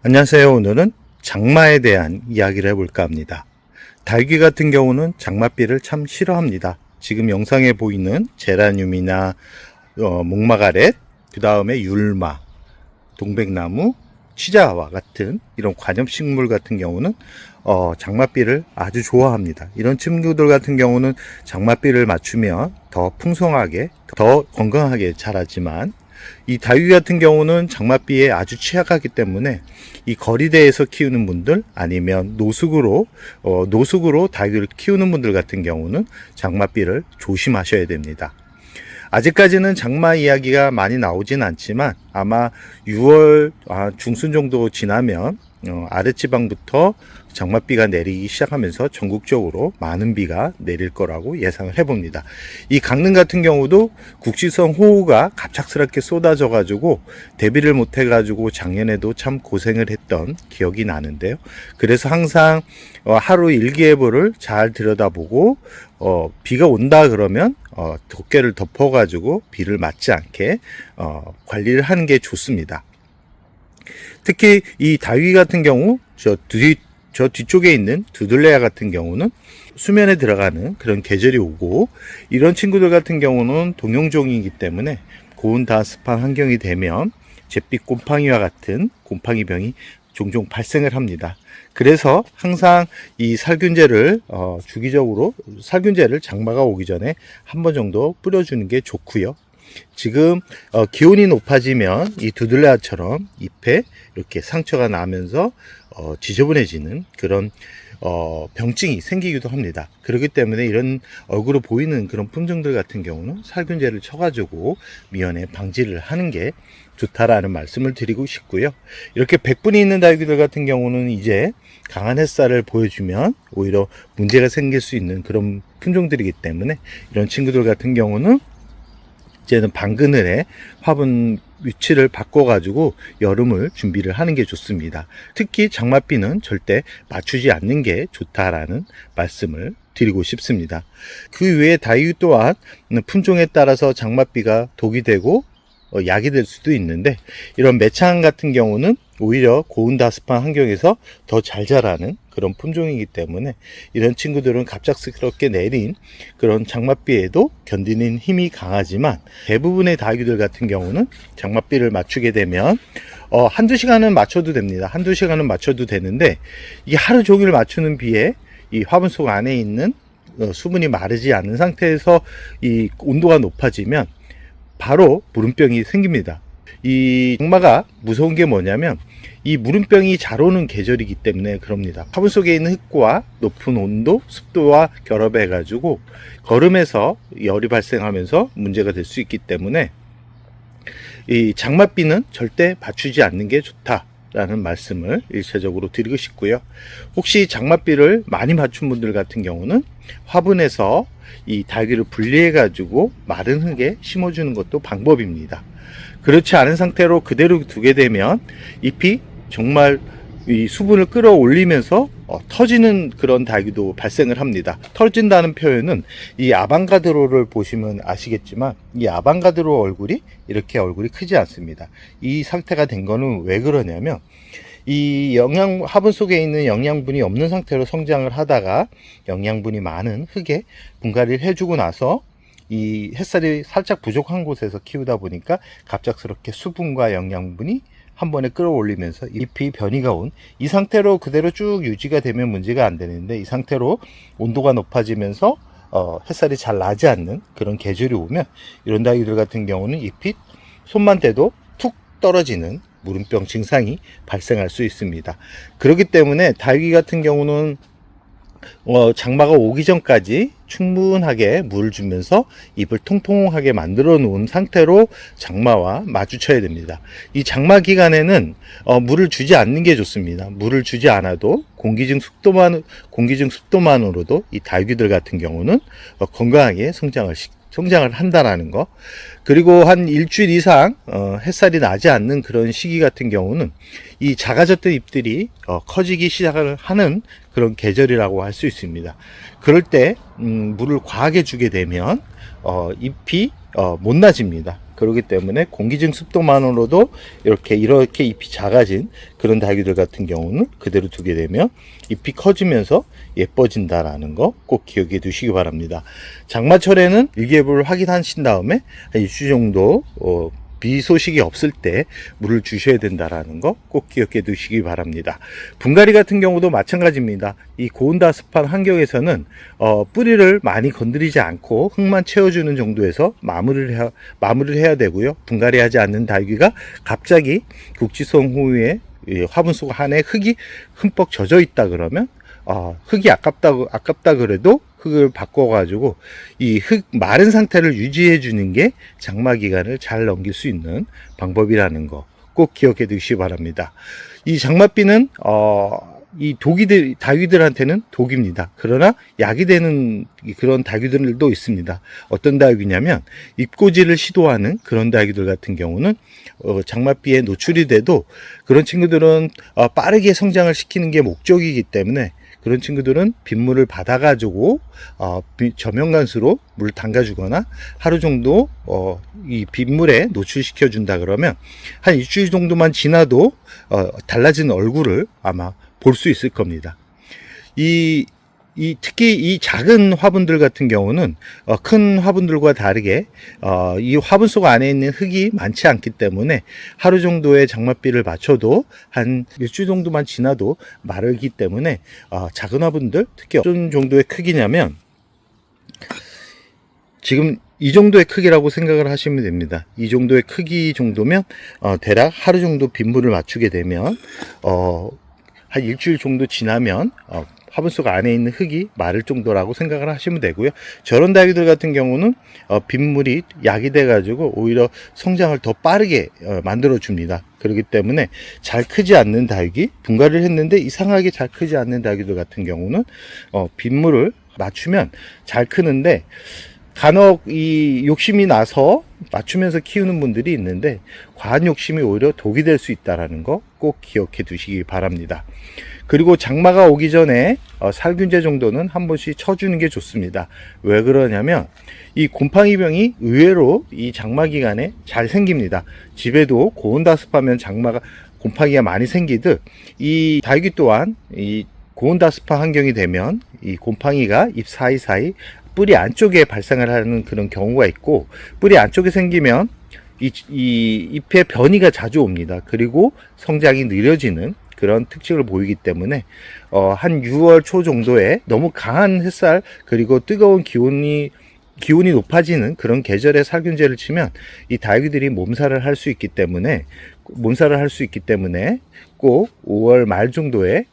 안녕하세요. 오늘은 장마에 대한 이야기를 해볼까 합니다. 달귀 같은 경우는 장맛비를 참 싫어합니다. 지금 영상에 보이는 제라늄이나 목마가렛, 그 다음에 율마, 동백나무, 치자와 같은 이런 관엽식물 같은 경우는 장맛비를 아주 좋아합니다. 이런 친구들 같은 경우는 장맛비를 맞추면 더 풍성하게, 더 건강하게 자라지만, 이 다육이 같은 경우는 장맛비에 아주 취약하기 때문에 이 거리대에서 키우는 분들, 아니면 노숙으로 다육이를 키우는 분들 같은 경우는 장맛비를 조심하셔야 됩니다. 아직까지는 장마 이야기가 많이 나오진 않지만 아마 6월 중순 정도 지나면 아랫지방부터 장맛비가 내리기 시작하면서 전국적으로 많은 비가 내릴 거라고 예상을 해봅니다. 이 강릉 같은 경우도 국지성 호우가 갑작스럽게 쏟아져 가지고 대비를 못 해가지고 작년에도 참 고생을 했던 기억이 나는데요. 그래서 항상 하루 일기예보를 잘 들여다보고 비가 온다 그러면 덮개를 덮어 가지고 비를 맞지 않게 관리를 하는 게 좋습니다. 특히 이 다육이 같은 경우 저 뒤쪽에 있는 두들레아 같은 경우는 수면에 들어가는 그런 계절이 오고, 이런 친구들 같은 경우는 동용종이기 때문에 고온 다습한 환경이 되면 잿빛 곰팡이와 같은 곰팡이병이 종종 발생을 합니다. 그래서 항상 이 살균제를 주기적으로 살균제를 장마가 오기 전에 한 번 정도 뿌려주는 게 좋고요. 지금 기온이 높아지면 이 두들레아처럼 잎에 이렇게 상처가 나면서 지저분해지는 그런 병증이 생기기도 합니다. 그렇기 때문에 이런 얼굴로 보이는 그런 품종들 같은 경우는 살균제를 쳐가지고 미연에 방지를 하는 게 좋다라는 말씀을 드리고 싶고요. 이렇게 백분이 있는 다육이들 같은 경우는 이제 강한 햇살을 보여주면 오히려 문제가 생길 수 있는 그런 품종들이기 때문에 이런 친구들 같은 경우는 이제는 반그늘에 화분 위치를 바꿔가지고 여름을 준비를 하는 게 좋습니다. 특히 장맛비는 절대 맞추지 않는 게 좋다라는 말씀을 드리고 싶습니다. 그 외에 다육이 또한 품종에 따라서 장맛비가 독이 되고 약이 될 수도 있는데, 이런 매창 같은 경우는 오히려 고온 다습한 환경에서 더 잘 자라는 그런 품종이기 때문에 이런 친구들은 갑작스럽게 내린 그런 장맛비에도 견디는 힘이 강하지만, 대부분의 다육이들 같은 경우는 장맛비를 맞추게 되면 한두 시간은 맞춰도 됩니다. 한두 시간은 맞춰도 되는데, 이 하루 종일 맞추는 비에 이 화분 속 안에 있는 수분이 마르지 않은 상태에서 이 온도가 높아지면 바로 무름병이 생깁니다. 이 장마가 무서운 게 뭐냐면 이 무름병이 잘 오는 계절이기 때문에 그럽니다. 화분 속에 있는 흙과 높은 온도, 습도와 결합해 가지고 거름에서 열이 발생하면서 문제가 될 수 있기 때문에 이 장맛비는 절대 맞추지 않는 게 좋다라는 말씀을 일차적으로 드리고 싶고요. 혹시 장맛비를 많이 맞춘 분들 같은 경우는 화분에서 이 다육이를 분리해 가지고 마른 흙에 심어주는 것도 방법입니다. 그렇지 않은 상태로 그대로 두게 되면 잎이 정말 이 수분을 끌어올리면서 터지는 그런 다육이도 발생을 합니다. 터진다는 표현은 이 아방가드로를 보시면 아시겠지만, 이 아방가드로 얼굴이 이렇게 얼굴이 크지 않습니다. 이 상태가 된 거는 왜 그러냐면, 이 화분 속에 있는 영양분이 없는 상태로 성장을 하다가 영양분이 많은 흙에 분갈이를 해주고 나서 이 햇살이 살짝 부족한 곳에서 키우다 보니까 갑작스럽게 수분과 영양분이 한 번에 끌어올리면서 잎이 변이가 온 이 상태로 그대로 쭉 유지가 되면 문제가 안 되는데, 이 상태로 온도가 높아지면서 햇살이 잘 나지 않는 그런 계절이 오면 이런 다육이들 같은 경우는 잎이 손만 대도 툭 떨어지는 무름병 증상이 발생할 수 있습니다. 그렇기 때문에 다육이 같은 경우는 장마가 오기 전까지 충분하게 물을 주면서 잎을 통통하게 만들어 놓은 상태로 장마와 마주쳐야 됩니다. 이 장마 기간에는 물을 주지 않는 게 좋습니다. 물을 주지 않아도 공기 중 습도만으로도 이 다육이들 같은 경우는 건강하게 성장을 한다라는 거. 그리고 한 일주일 이상 햇살이 나지 않는 그런 시기 같은 경우는 이 작아졌던 잎들이 커지기 시작을 하는 그런 계절이라고 할 수 있습니다. 그럴 때 물을 과하게 주게 되면 잎이 못 나집니다. 그렇기 때문에 공기중 습도만으로도 이렇게 잎이 작아진 그런 다육이들 같은 경우는 그대로 두게 되면 잎이 커지면서 예뻐진다라는 거 꼭 기억해 두시기 바랍니다. 장마철에는 일기예보를 확인하신 다음에 한 일주 정도 비 소식이 없을 때 물을 주셔야 된다라는 거 꼭 기억해 두시기 바랍니다. 분갈이 같은 경우도 마찬가지입니다. 이 고온다습한 환경에서는 뿌리를 많이 건드리지 않고 흙만 채워주는 정도에서 마무리를 해야 되고요. 분갈이 하지 않는 다육이가 갑자기 국지성 호우에 화분 속 안에 흙이 흠뻑 젖어 있다 그러면 흙이 아깝다 그래도 흙을 바꿔가지고 이 흙 마른 상태를 유지해 주는 게 장마 기간을 잘 넘길 수 있는 방법이라는 거 꼭 기억해 두시기 바랍니다. 이 장마비는 이 다육이들한테는 독입니다. 그러나 약이 되는 그런 다육이들도 있습니다. 어떤 다육이냐면 잎꽂이를 시도하는 그런 다육이들 같은 경우는 장마비에 노출이 돼도 그런 친구들은 빠르게 성장을 시키는 게 목적이기 때문에 그런 친구들은 빗물을 받아가지고 저명간수로 물 담가주거나 하루 정도 이 빗물에 노출시켜 준다 그러면 한 일주일 정도만 지나도 달라진 얼굴을 아마 볼 수 있을 겁니다. 특히 이 작은 화분들 같은 경우는 큰 화분들과 다르게 이 화분 속 안에 있는 흙이 많지 않기 때문에 하루 정도의 장맛비를 맞춰도 한 일주일 정도만 지나도 마르기 때문에 작은 화분들 특히 어떤 정도의 크기냐면 지금 이 정도의 크기라고 생각을 하시면 됩니다. 이 정도의 크기 정도면 대략 하루 정도 빗물을 맞추게 되면 한 일주일 정도 지나면 화분 속 안에 있는 흙이 마를 정도라고 생각을 하시면 되고요. 저런 다육이들 같은 경우는 빗물이 약이 돼 가지고 오히려 성장을 더 빠르게 만들어 줍니다. 그렇기 때문에 잘 크지 않는 다육이, 분갈이를 했는데 이상하게 잘 크지 않는 다육이들 같은 경우는 빗물을 맞추면 잘 크는데 간혹 이 욕심이 나서 맞추면서 키우는 분들이 있는데 과한 욕심이 오히려 독이 될 수 있다는 거 꼭 기억해 두시기 바랍니다. 그리고 장마가 오기 전에 살균제 정도는 한 번씩 쳐주는 게 좋습니다. 왜 그러냐면 이 곰팡이병이 의외로 이 장마 기간에 잘 생깁니다. 집에도 고온다습하면 곰팡이가 많이 생기듯 이 다육이 또한 이 고온다습한 환경이 되면 이 곰팡이가 잎 사이사이 뿌리 안쪽에 발생을 하는 그런 경우가 있고 뿌리 안쪽에 생기면 이 잎의 변이가 자주 옵니다. 그리고 성장이 느려지는 그런 특징을 보이기 때문에 한 6월 초 정도에 너무 강한 햇살 그리고 뜨거운 기온이 높아지는 그런 계절에 살균제를 치면 이 다육이들이 몸살을 할 수 있기 때문에 꼭 5월 말 정도에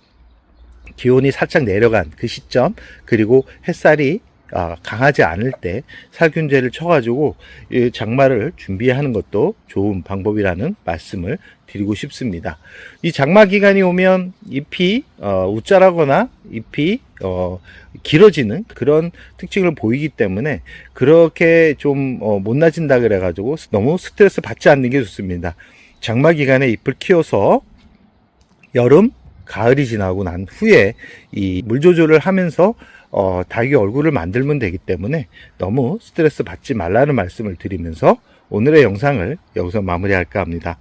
기온이 살짝 내려간 그 시점 그리고 햇살이 강하지 않을 때 살균제를 쳐가지고 이 장마를 준비하는 것도 좋은 방법이라는 말씀을 드리고 싶습니다. 이 장마 기간이 오면 잎이 웃자라거나 잎이 길어지는 그런 특징을 보이기 때문에 그렇게 좀 못 나진다 그래가지고 너무 스트레스 받지 않는 게 좋습니다. 장마 기간에 잎을 키워서 여름, 가을이 지나고 난 후에 이 물 조절을 하면서 다육이 얼굴을 만들면 되기 때문에 너무 스트레스 받지 말라는 말씀을 드리면서 오늘의 영상을 여기서 마무리할까 합니다.